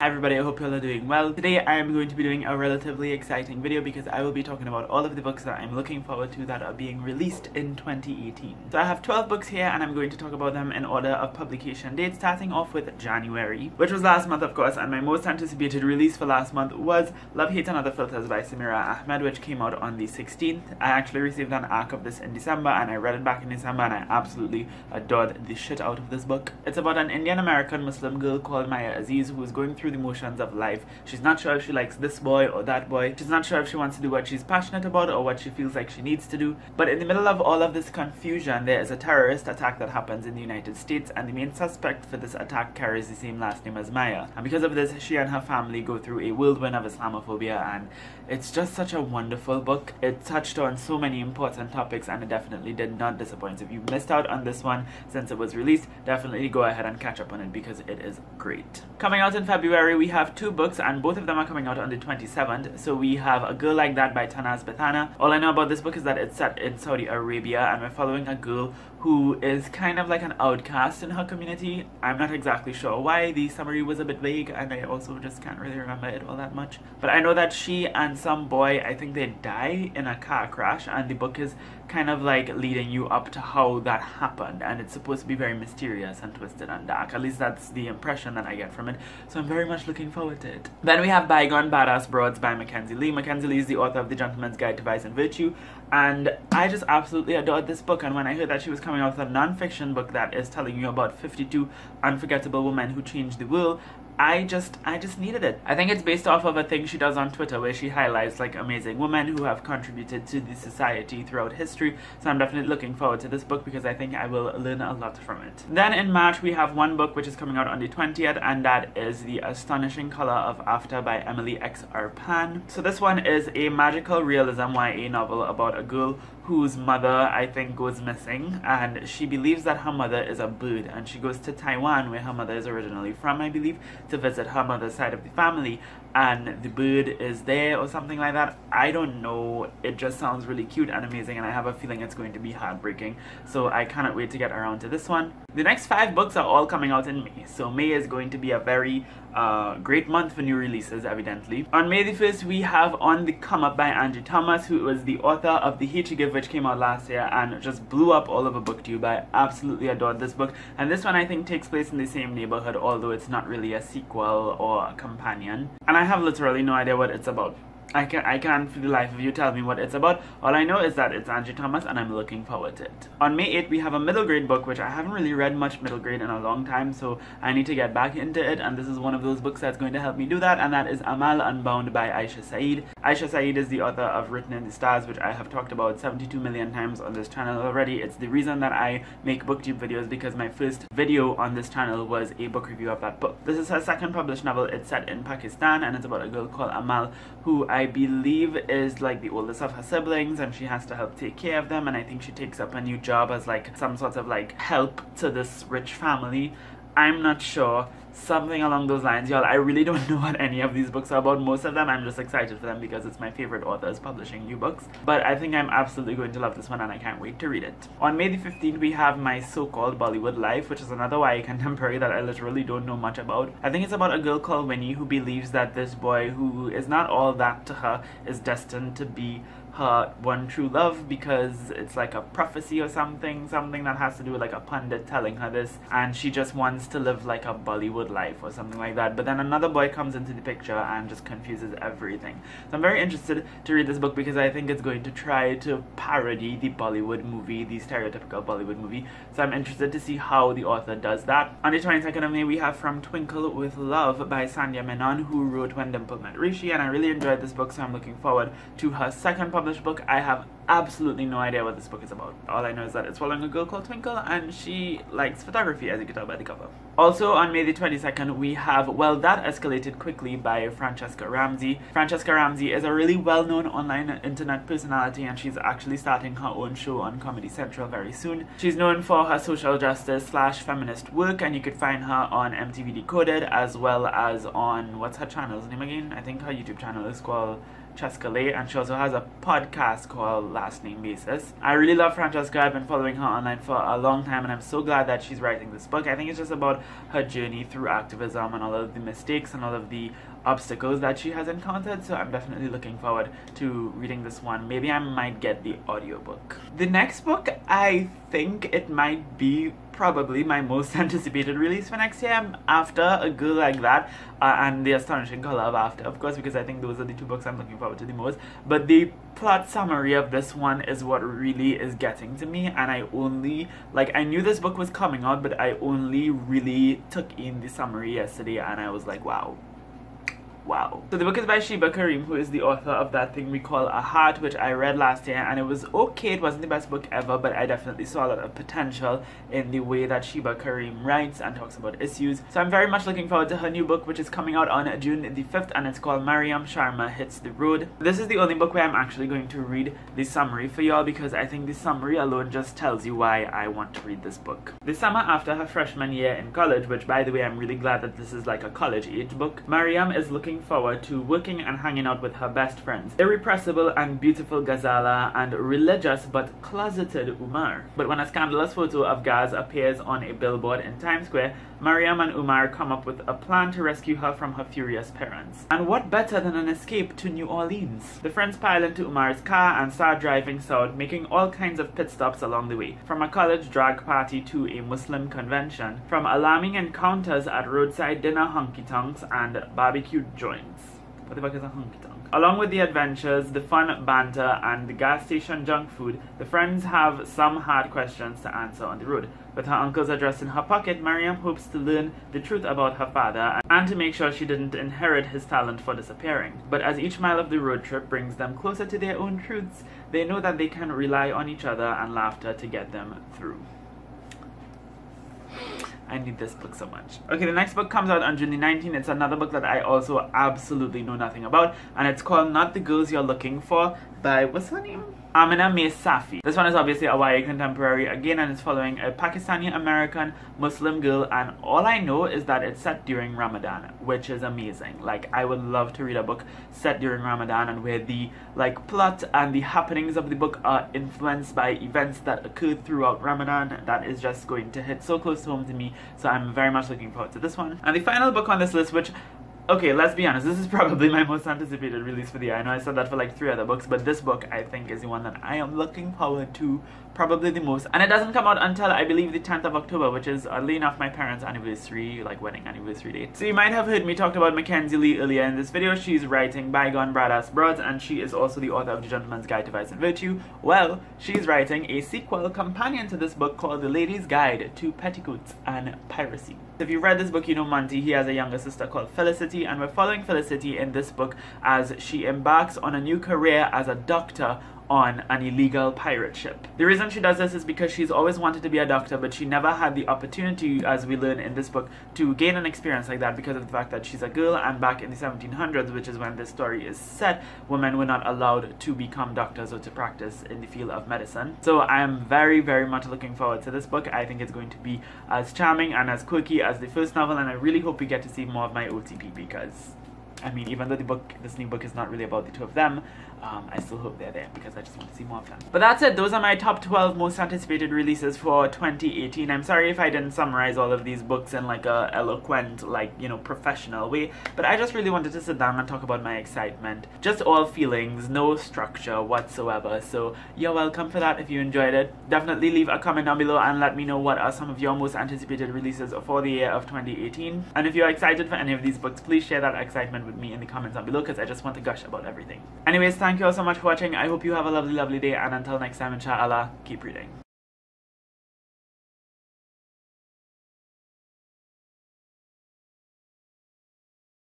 Hi everybody, I hope you all are doing well. Today I am going to be doing a relatively exciting video because I will be talking about all of the books that I'm looking forward to that are being released in 2018. So I have 12 books here and I'm going to talk about them in order of publication date, starting off with January, which was last month of course, and my most anticipated release for last month was Love, Hate and Other Filters by Samira Ahmed, which came out on the 16th. I actually received an arc of this in December and I read it back in December and I absolutely adored the shit out of this book. It's about an Indian American Muslim girl called Maya Aziz who is going through the motions of life. She's not sure if she likes this boy or that boy. She's not sure if she wants to do what she's passionate about or what she feels like she needs to do. But in the middle of all of this confusion, there is a terrorist attack that happens in the United States, and the main suspect for this attack carries the same last name as Maya. And because of this, she and her family go through a whirlwind of Islamophobia, and it's just such a wonderful book. It touched on so many important topics and it definitely did not disappoint. So if you missed out on this one since it was released, definitely go ahead and catch up on it because it is great. Coming out in February, we have two books and both of them are coming out on the 27th. So we have A Girl Like That by Tanaz Bethana. All I know about this book is that it's set in Saudi Arabia and we're following a girl who is kind of like an outcast in her community. I'm not exactly sure why. The summary was a bit vague and I also just can't really remember it all that much. But I know that she and some boy, I think they die in a car crash, and the book is kind of like leading you up to how that happened, and it's supposed to be very mysterious and twisted and dark. At least that's the impression that I get from it, so I'm very much looking forward to it. Then we have Bygone Badass Broads by Mackenzie Lee. Mackenzie Lee is the author of The Gentleman's Guide to Vice and Virtue, and I just absolutely adored this book. And when I heard that she was coming out with a non-fiction book that is telling you about 52 unforgettable women who changed the world, I just needed it. I think it's based off of a thing she does on Twitter where she highlights like amazing women who have contributed to the society throughout history. So I'm definitely looking forward to this book because I think I will learn a lot from it. Then in March we have one book which is coming out on the 20th, and that is The Astonishing Color of After by Emily X. R. Pan. So this one is a magical realism YA novel about a girl whose mother, I think, goes missing, and she believes that her mother is a bird, and she goes to Taiwan, where her mother is originally from, I believe, to visit her mother's side of the family, and the bird is there or something like that. I don't know. It just sounds really cute and amazing, and I have a feeling it's going to be heartbreaking, so I cannot wait to get around to this one. The next 5 books are all coming out in May, so May is going to be a very great month for new releases, evidently. On May the 1st, we have On the Come Up by Angie Thomas, who was the author of The Hate You Give, which came out last year and just blew up all over BookTube. I absolutely adored this book, and this one I think takes place in the same neighborhood, although it's not really a sequel or a companion, and I have literally no idea what it's about. I can't for the life of you tell me what it's about. All I know is that it's Angie Thomas and I'm looking forward to it. On May 8th, we have a middle grade book, which I haven't really read much middle grade in a long time, so I need to get back into it, and this is one of those books that's going to help me do that, and that is Amal Unbound by Aisha Saeed. Aisha Saeed is the author of Written in the Stars, which I have talked about 72 million times on this channel already. It's the reason that I make BookTube videos, because my first video on this channel was a book review of that book. This is her second published novel. It's set in Pakistan, and it's about a girl called Amal, who I believe is like the oldest of her siblings, and she has to help take care of them, and I think she takes up a new job as like some sort of like help to this rich family. I'm not sure. Something along those lines, y'all. I really don't know what any of these books are about. Most of them I'm just excited for them because it's my favorite authors publishing new books, but I think I'm absolutely going to love this one and I can't wait to read it. On May the 15th, we have My So-Called Bollywood Life, which is another YA contemporary that I literally don't know much about. I think it's about a girl called Winnie who believes that this boy, who is not all that to her, is destined to be her one true love, because it's like a prophecy or something that has to do with like a pundit telling her this, and she just wants to live like a Bollywood life or something like that. But then another boy comes into the picture and just confuses everything. So I'm very interested to read this book because I think it's going to try to parody the Bollywood movie, the stereotypical Bollywood movie. So I'm interested to see how the author does that. On the 22nd of May, we have From Twinkle with Love by Sandhya Menon, who wrote When Dimple Met Rishi, and I really enjoyed this book, so I'm looking forward to her second published book. I have absolutely no idea what this book is about. All I know is that it's following a girl called Twinkle, and she likes photography, as you can tell by the cover. Also on May the 22nd, we have Well That Escalated Quickly by Francesca Ramsey. Francesca Ramsey is a really well-known online internet personality, and she's actually starting her own show on Comedy Central very soon. She's known for her social justice / feminist work, and you could find her on MTV Decoded as well as on, what's her channel's name again? I think her YouTube channel is called Francesca Lay, and she also has a podcast called Last Name Basis. I really love Francesca. I've been following her online for a long time, and I'm so glad that she's writing this book. I think it's just about her journey through activism and all of the mistakes and all of the obstacles that she has encountered, so I'm definitely looking forward to reading this one. Maybe I might get the audiobook. The next book, I think it might be probably my most anticipated release for next year, after A Girl Like That and The Astonishing Color of After, of course, because I think those are the two books I'm looking forward to the most. But the plot summary of this one is what really is getting to me, and I only, I knew this book was coming out, but I only really took in the summary yesterday, and I was like, wow. Wow. So the book is by Sheba Karim, who is the author of That Thing We Call a Heart, which I read last year, and it was okay. It wasn't the best book ever, but I definitely saw a lot of potential in the way that Sheba Karim writes and talks about issues. So I'm very much looking forward to her new book, which is coming out on June the 5th, and it's called Mariam Sharma Hits the Road. This is the only book where I'm actually going to read the summary for y'all, because I think the summary alone just tells you why I want to read this book. The summer after her freshman year in college, which by the way, I'm really glad that this is like a college age book, Mariam is looking forward to working and hanging out with her best friends, irrepressible and beautiful Ghazala and religious but closeted Umar. But when a scandalous photo of Gaz appears on a billboard in Times Square, Mariam and Umar come up with a plan to rescue her from her furious parents. And what better than an escape to New Orleans? The friends pile into Umar's car and start driving south, making all kinds of pit stops along the way, from a college drag party to a Muslim convention, from alarming encounters at roadside dinner honky-tonks and barbecue joints. What the fuck is a honky-tonk? Along with the adventures, the fun banter, and the gas station junk food, the friends have some hard questions to answer on the road. With her uncle's address in her pocket, Mariam hopes to learn the truth about her father and to make sure she didn't inherit his talent for disappearing. But as each mile of the road trip brings them closer to their own truths, they know that they can rely on each other and laughter to get them through. I need this book so much. Okay, the next book comes out on June the 19th. It's another book that I also absolutely know nothing about, and it's called Not the Girls You're Looking For by, what's her name? Amina May Safi. This one is obviously a YA contemporary again, and it's following a Pakistani-American Muslim girl, and all I know is that it's set during Ramadan, which is amazing. I would love to read a book set during Ramadan and where the plot and the happenings of the book are influenced by events that occurred throughout Ramadan. That is just going to hit so close to home to me, so I'm very much looking forward to this one. And the final book on this list, which, okay, let's be honest, this is probably my most anticipated release for the year. I know I said that for 3 other books, but this book I think is the one that I am looking forward to probably the most. And it doesn't come out until, I believe, the 10th of October, which is oddly enough my parents' anniversary, wedding anniversary date. So you might have heard me talk about Mackenzie Lee earlier in this video. She's writing Bygone Badass Broads, and she is also the author of The Gentleman's Guide to Vice and Virtue. Well, she's writing a sequel companion to this book called The Lady's Guide to Petticoats and Piracy. If you've read this book, you know Monty. He has a younger sister called Felicity, and we're following Felicity in this book as she embarks on a new career as a doctor on an illegal pirate ship. The reason she does this is because she's always wanted to be a doctor, but she never had the opportunity, as we learn in this book, to gain an experience like that because of the fact that she's a girl, and back in the 1700s, which is when this story is set, women were not allowed to become doctors or to practice in the field of medicine. So I am very, very much looking forward to this book. I think it's going to be as charming and as quirky as the first novel, and I really hope we get to see more of my OTP, because I mean, even though this new book is not really about the two of them, I still hope they're there because I just want to see more of them. But that's it. Those are my top 12 most anticipated releases for 2018. I'm sorry if I didn't summarize all of these books in a eloquent, professional way, but I just really wanted to sit down and talk about my excitement. Just all feelings, no structure whatsoever. So you're welcome for that if you enjoyed it. Definitely leave a comment down below and let me know what are some of your most anticipated releases for the year of 2018. And if you're excited for any of these books, please share that excitement with me in the comments down below, because I just want to gush about everything. Anyways, thank you all so much for watching. I hope you have a lovely, lovely day, and until next time, inshallah, keep reading.